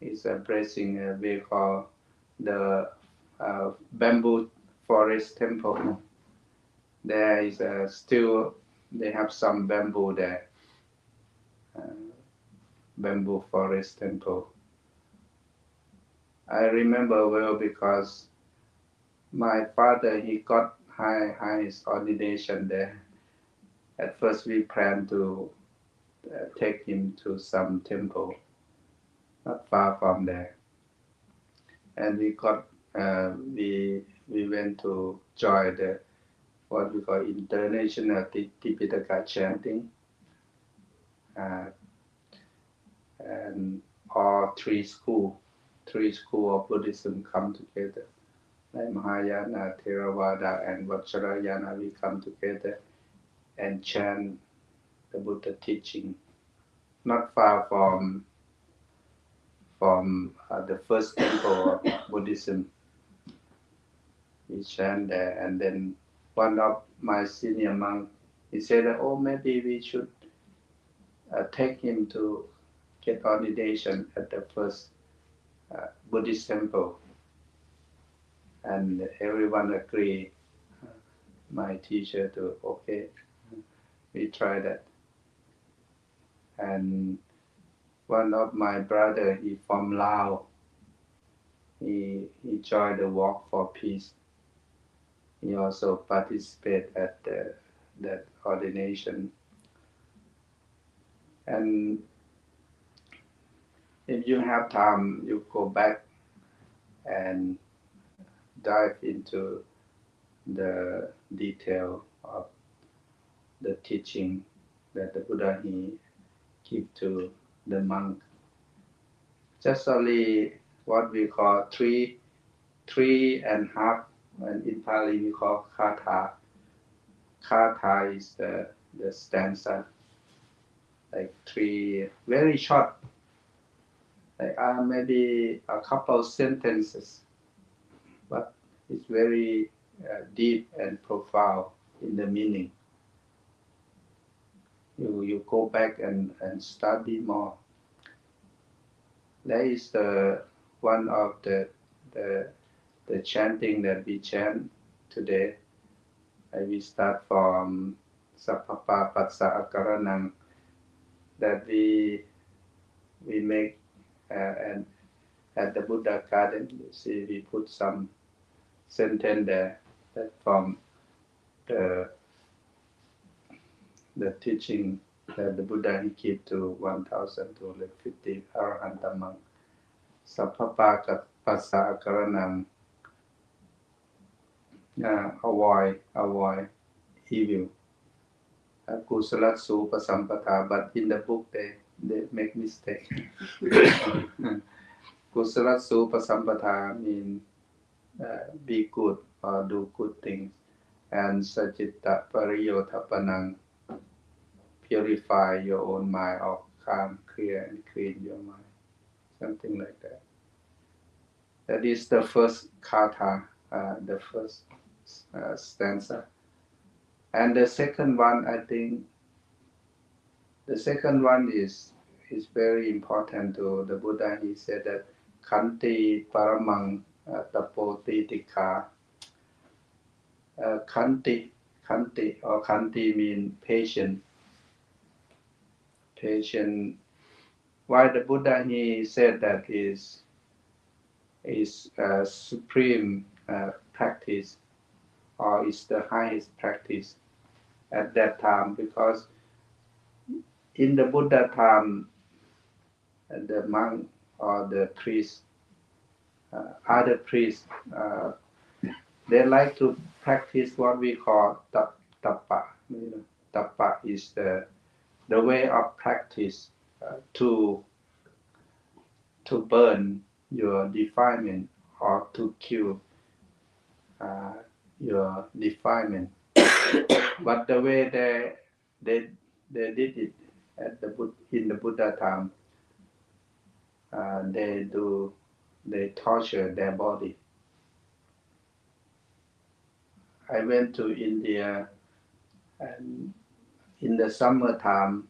is a blessing. We call the bamboo forest temple. There is still they have some bamboo there. Bamboo forest temple. I remember well because my father he got his ordination there. At first we planned to take him to some temple not far from there, and we went to join the what we call international Tipitaka chanting, and all three schools of Buddhism come together. Like Mahayana, Theravada, and Vajrayana, we come together and chant the Buddha teaching. Not far from the first temple of Buddhism. We chant there, and then one of my senior monks, he said, "Oh, maybe we should take him to get ordination at the first Buddhist temple." And everyone agreed. My teacher to okay, we try that. And one of my brother, he from Laos, he joined the Walk for Peace. He also participated at that ordination. And if you have time, you go back and dive into the detail of the teaching that the Buddha he give to the monk. Just only what we call three and a half, and in Pali we call kata. Kata is the stanza, like three very short, like maybe a couple sentences, but it's very deep and profound in the meaning. You go back and study more. That is one of the chanting that we chant today. We start from Sappapa Passa Akaranang, that we make and at the Buddha garden. You see, we put some sentence there that from the teaching that the Buddha he gave to 1,250 Arahanta monks. Sappapa Passa Akaranang, avoid evil. Kusalatsu Pasampata, but in the book they make mistake. Kusalatsu Pasampata means be good or do good things, and Sacitta Pariyotapanang, purify your own mind or calm, clear and clean your mind, something like that. That is the first kata, the first stanza. And the second one, I think, the second one is very important to the Buddha. He said that Khanti Paramang Tapotitika. Khanti mean patient. Why the Buddha he said that is supreme practice, or is the highest practice at that time, because in the Buddha time, the monk or the priest, other priests, they like to practice what we call tappa. Tappa is the way of practice to burn your defilement or to kill your defilement. But the way they did it in the Buddha time, they torture their body. I went to India, and in the summertime,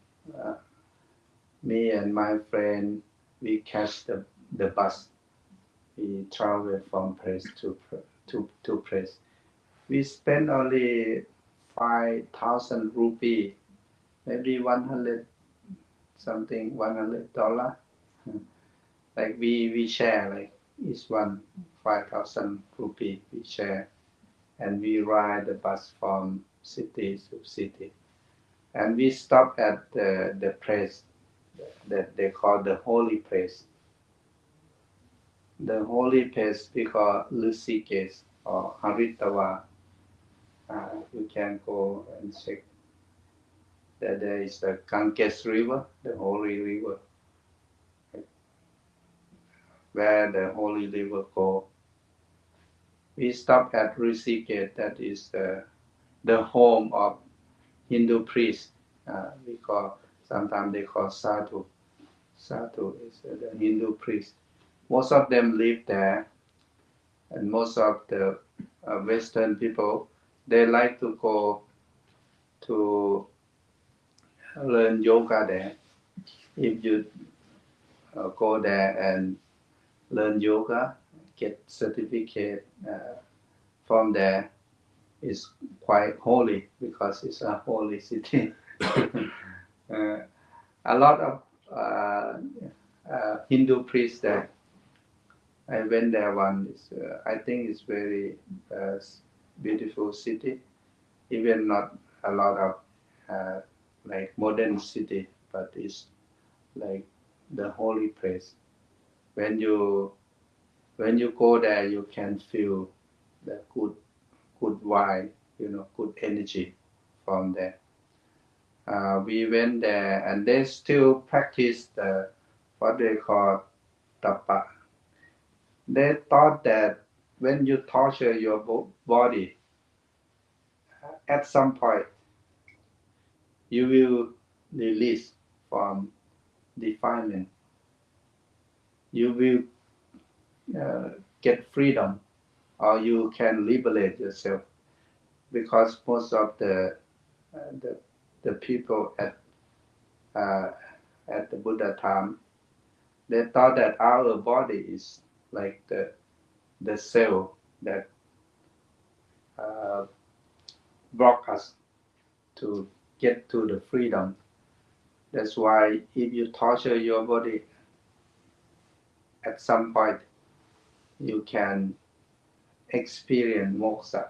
me and my friend, we catch the the bus. We travel from place to place. We spend only 5,000 rupee, maybe 100 something, $100. Like we share, like each one 5,000 rupee we share, and we ride the bus from city to city, and we stop at the place that they call the holy place. The holy place we call Lusikesh or Haritava. You can go and check that there is the Ganges River, the holy river, where the holy river go. We stop at Rishikesh, that is the home of Hindu priests. We call, sometimes they call sadhu. Sadhu is the Hindu priest. Most of them live there, and most of the Western people, they like to go to learn yoga there. If you go there and learn yoga, get certificate from there, is quite holy because it's a holy city. A lot of Hindu priests there. I went there once. I think it's very beautiful city. Even not a lot of like modern city, but it's like the holy place. When you go there, you can feel the good vibe, good energy from there. We went there, and they still practice what they call tapa. They thought that when you torture your body, at some point you will release from defilement. You will get freedom, or you can liberate yourself, because most of the people at the Buddha time, they thought that our body is like the cell that block us to get to the freedom. That's why if you torture your body, at some point you can experience moksha.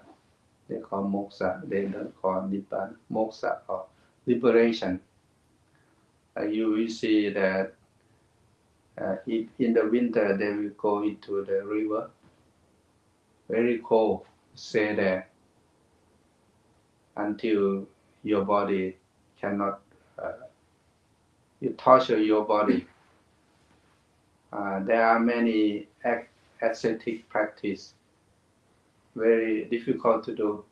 They call moksha. They don't call nibbana. Moksha or liberation. You will see that if in the winter they will go into the river, very cold, stay there until your body cannot. You torture your body. There are many ascetic practice, very difficult to do.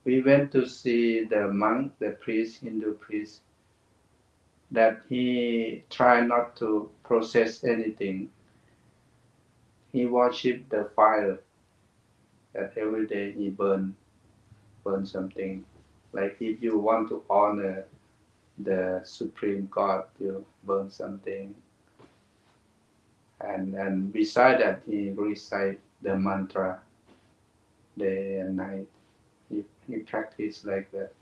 We went to see the monk, the priest, Hindu priest, that he tried not to process anything. He worshipped the fire, that every day he burn something. Like if you want to honor the supreme God, you burn something. And beside that, he recite the mantra day and night. He practiced like that.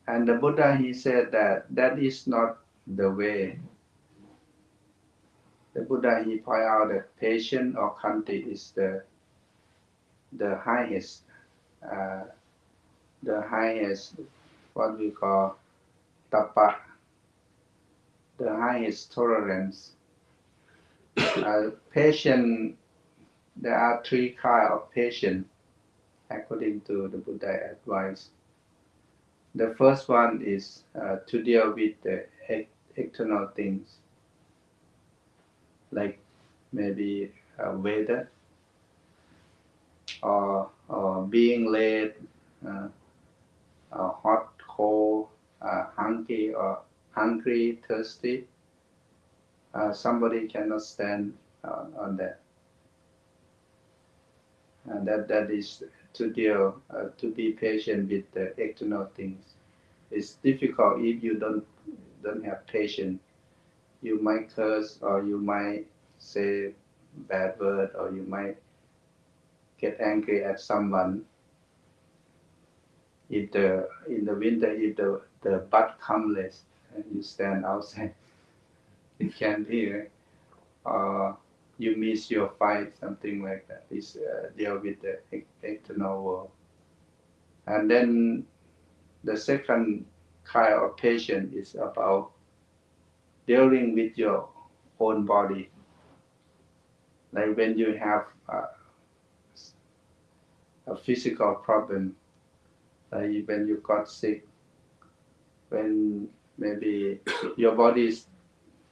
And the Buddha, he said that is not the way. The Buddha, he pointed out that patience or khanti is the highest, what we call tapa, the highest tolerance. Patience, there are three kinds of patience according to the Buddha advice. The first one is to deal with the external things, like maybe weather, or being late, hot, cold, hungry, thirsty. Somebody cannot stand on that. And that is to deal, to be patient with the external things. It's difficult if you don't have patience you might curse or you might say bad word or you might get angry at someone. If in the winter, if the butt comeless and you stand outside, it can be, right? Or you miss your fight, something like that. This deal with the external world. And then the second kind of patient is about dealing with your own body. Like when you have a physical problem, like when you got sick, when maybe your body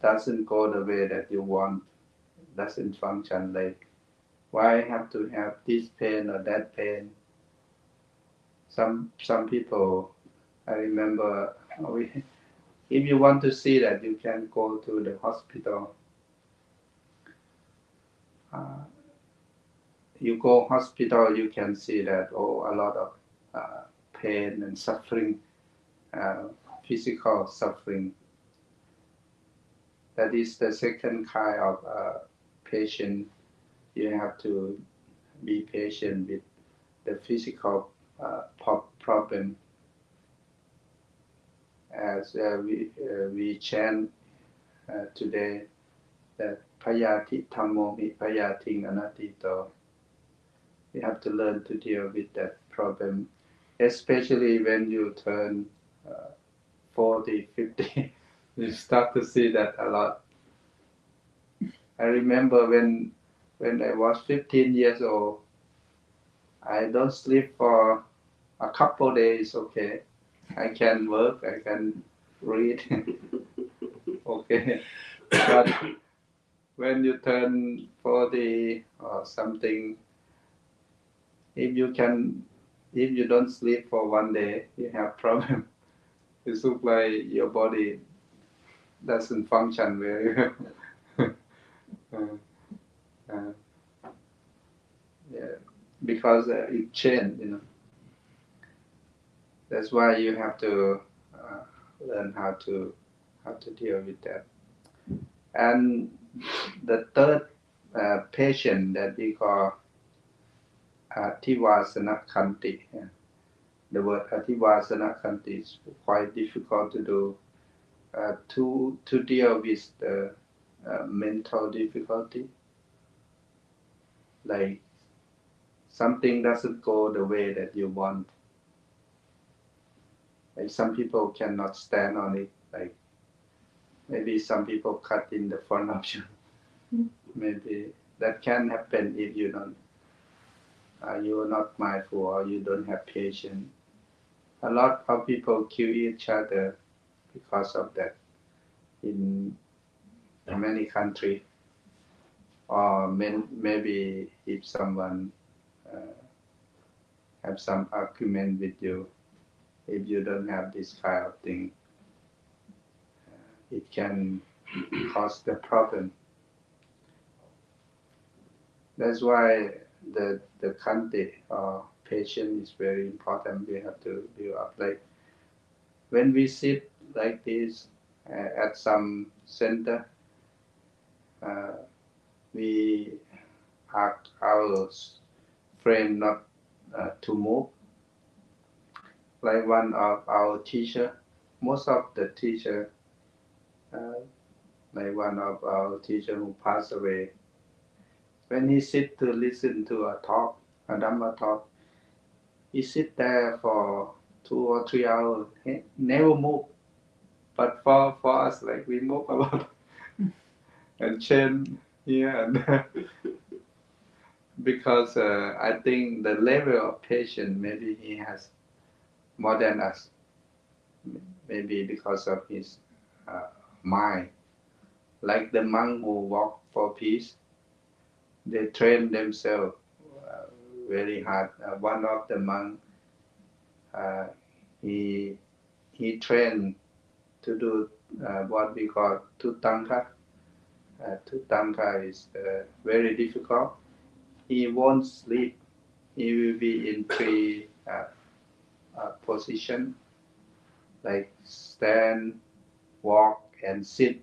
doesn't go the way that you want, doesn't function, like why I have to have this pain or that pain. Some people, I remember, if you want to see that, you can go to the hospital. You go hospital, you can see that a lot of pain and suffering, physical suffering. That is the second kind of patient. You have to be patient with the physical problem. As we chant today, that Payati Tammo Mi Payating Anatito. We have to learn to deal with that problem, especially when you turn 40, 50. You start to see that a lot. I remember when I was 15 years old, I don't sleep for a couple days, okay. I can work, I can read, okay. But when you turn 40 or something, if you don't sleep for one day, you have problem. It looks like your body doesn't function very well. Yeah, because it changed, That's why you have to learn how to deal with that. And the third patient that we call Ativasana Khanti. The word Ativasana Khanti is quite difficult to do. To deal with the mental difficulty, like something doesn't go the way that you want. Like some people cannot stand on it. Like maybe some people cut in the front of you. Maybe that can happen if you don't. You are not mindful or you don't have patience. A lot of people kill each other because of that in many countries. Or maybe if someone have some argument with you, if you don't have this kind of thing, it can cause the problem. That's why the khanti or patience is very important. We have to build up. Like when we sit like this at some center, we ask our friend not to move. Like one of our teacher, most of the teacher, like one of our teacher who passed away, when he sit to listen to a talk, a Dhamma talk, he sit there for 2 or 3 hours. He never move. But for us, like we move a lot and change here and there. Because I think the level of patience, maybe he has more than us. Maybe because of his mind. Like the monk who walk for peace, they train themselves very hard. One of the monk, he trained to do what we call tutanka. Tutanka is very difficult. He won't sleep. He will be in 3 position, like stand, walk, and sit.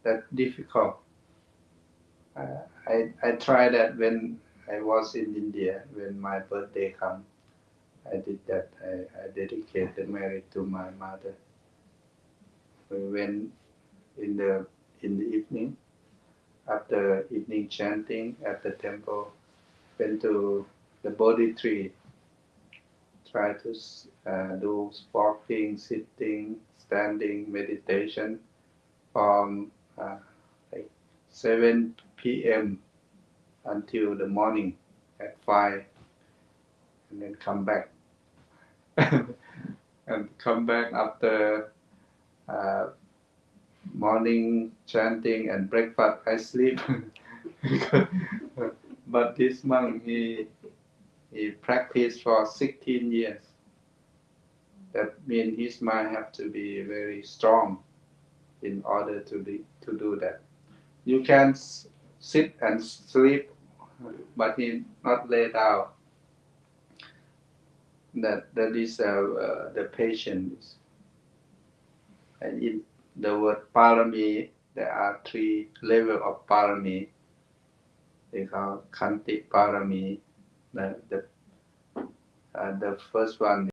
that difficult. I tried that when I was in India. When my birthday come, I did that. I dedicated Mary to my mother. We went in the evening, after evening chanting at the temple, went to the Bodhi tree. Try to do walking, sitting, standing meditation from like 7 p.m. until the morning at 5, and then come back. And come back after morning chanting and breakfast. I sleep. But this monk, he practiced for 16 years. That means his mind have to be very strong in order to do that. You can sit and sleep, but he not lay down. That is the patience. And in the word parami, there are 3 levels of parami. They call Khanti parami. The first one